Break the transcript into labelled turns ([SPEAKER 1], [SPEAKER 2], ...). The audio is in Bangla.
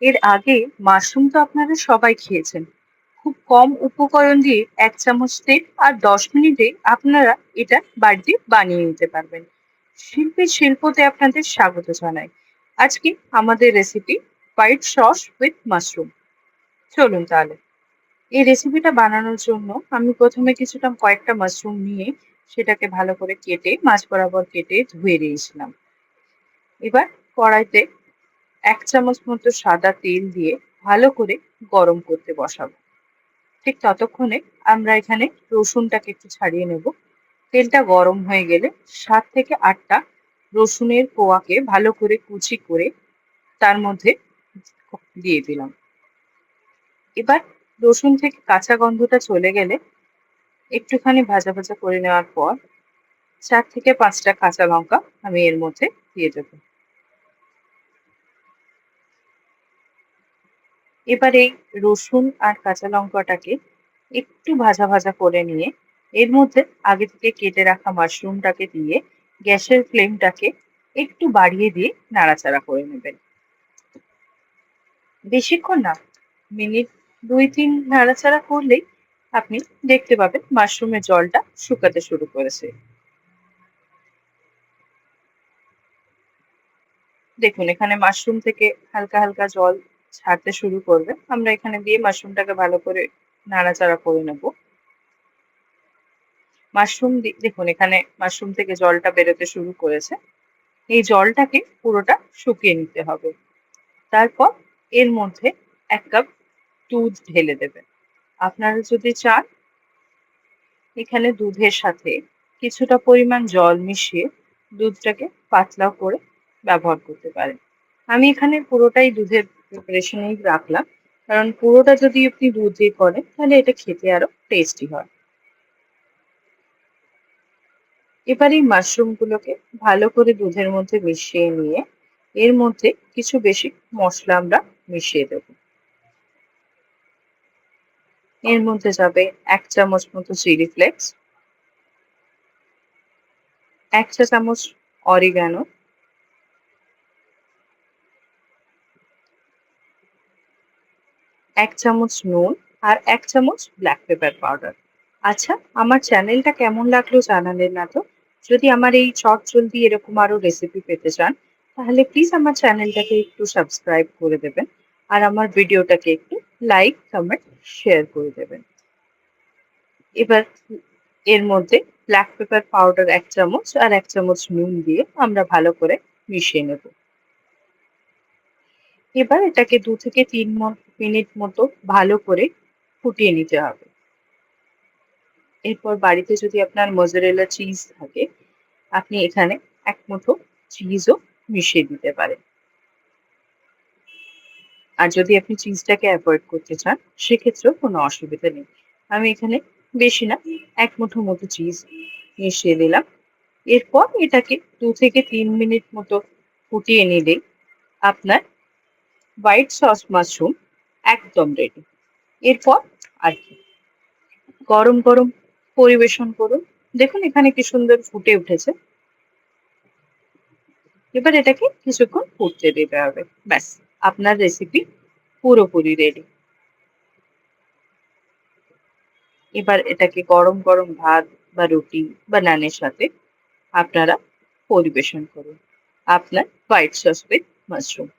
[SPEAKER 1] এর আগে মাশরুম তো আপনারা সবাই খেয়েছেন। খুব কম উপকরণ দিয়ে ১ চামচ তেল আর ১০ মিনিটে আপনারা এটা বাড়িতে বানিয়ে নিতে পারবেন। শিল্পীর শিল্পতে আপনাদের স্বাগত জানাই। আজকে আমাদের recipe white sauce with mushroom. চলুন তাহলে। এই রেসিপিটা বানানোর জন্য আমি প্রথমে কয়েকটা মাশরুম নিয়ে সেটাকে ভালো করে কেটে মাঝ বরাবর কেটে ধুয়ে নিয়েছিলাম। এবার কড়াইতে ১ চামচ মতো সাদা তেল দিয়ে ভালো করে গরম করতে বসাবো। ঠিক ততক্ষণে আমরা এখানে রসুনটাকে একটু ছাড়িয়ে নেব। তেলটা গরম হয়ে গেলে ৭ থেকে ৮টা রসুনের কোয়াকে ভালো করে কুচি করে তার মধ্যে দিয়ে দিলাম। এবার রসুন থেকে কাঁচা গন্ধটা চলে গেলে একটুখানি ভাজা ভাজা করে নেওয়ার পর ৪ থেকে ৫টা কাঁচা লঙ্কা আমি এর মধ্যে দিয়ে দেব। এবার এই রসুন আর কাঁচা লঙ্কাটাকে একটু ভাজা ভাজা করে নিয়ে এর মধ্যে আগে থেকে কেটে রাখা মাশরুমটাকে দিয়ে গ্যাসের ফ্লেমটাকে একটু বাড়িয়ে দিয়ে নাড়াচাড়া করে নেবেন। বেশিক্ষণ না, মিনিট ২-৩ নাড়াচাড়া করলেই আপনি দেখতে পাবেন মাশরুমের জলটা শুকাতে শুরু করেছে। দেখুন এখানে মাশরুম থেকে হালকা হালকা জল ছাড়তে শুরু করবে। আমরা এখানে দিয়ে মাশরুমটাকে ভালো করে নাড়াচাড়া করে নেব। দেখুন এখানে মাশরুম থেকে জলটা বেরোতে শুরু করেছে। এই জলটাকে পুরোটা শুকিয়ে নিতে হবে। তারপর এর মধ্যে ১ কাপ দুধ ঢেলে দেবেন। আপনারা যদি চান এখানে দুধের সাথে কিছুটা পরিমাণ জল মিশিয়ে দুধটাকে পাতলা করে ব্যবহার করতে পারেন। আমি এখানে পুরোটাই দুধের প্রিপারেশনেই রাখলাম, কারণ পুরোটা যদি আপনি দুধ দিয়ে করেন তাহলে এটা খেতে আরো টেস্টি হয়। এবার এই মাশরুমগুলোকে ভালো করে দুধের মধ্যে মিশিয়ে নিয়ে এর মধ্যে কিছু বেশি মশলা আমরা মিশিয়ে দেব। এর মধ্যে যাবে ১ চামচ মতো চিলি ফ্লেক্স, ১ চা চামচ অরিগ্যানো, ১ চামচ নুন আর ১ চামচ ব্ল্যাক পেপার পাউডার। আচ্ছা, আমার চ্যানেলটা কেমন লাগলো জানালেন না তো? যদি আমার এই চটজলদি এরকম আরো রেসিপি পেতে চান, তাহলে প্লিজ আমার চ্যানেলটাকে একটু সাবস্ক্রাইব করে দেবেন আর আমার ভিডিওটাকে একটু লাইক, কমেন্ট, শেয়ার করে দেবেন। এবার এর মধ্যে ব্ল্যাক পেপার পাউডার ১ চামচ আর ১ চামচ নুন দিয়ে আমরা ভালো করে মিশিয়ে নেব। এবার এটাকে ২ থেকে ৩ মিনিট মতো ভালো করে ফুটিয়ে নিতে হবে। এরপর বাড়িতে যদি আপনার মোজারেলা চিজ থাকে, আপনি এখানে ১ মুঠো চিজও মিশিয়ে দিতে পারেন। আর যদি আপনি চিজটাকে অ্যাভয়েড করতে চান, সেক্ষেত্রেও কোনো অসুবিধা নেই। আমি এখানে বেশি না ১ মুঠো মতো চিজ মিশিয়ে দিলাম। এরপর এটাকে ২ থেকে ৩ মিনিট মতো ফুটিয়ে নিলেই আপনার হোয়াইট সস মাশরুম একদম রেডি। এরপর আর কি, গরম গরম পরিবেশন করুন। দেখুন এখানে কি সুন্দর ফুটে উঠেছে। এবার এটাকে কিছুক্ষণ ফুটতে দিতে হবে। ব্যাস, আপনার রেসিপি পুরোপুরি রেডি। এবার এটাকে গরম গরম ভাত বা রুটি বা নানের সাথে আপনারা পরিবেশন করুন। আপনার হোয়াইট সস উইথ মাশরুম।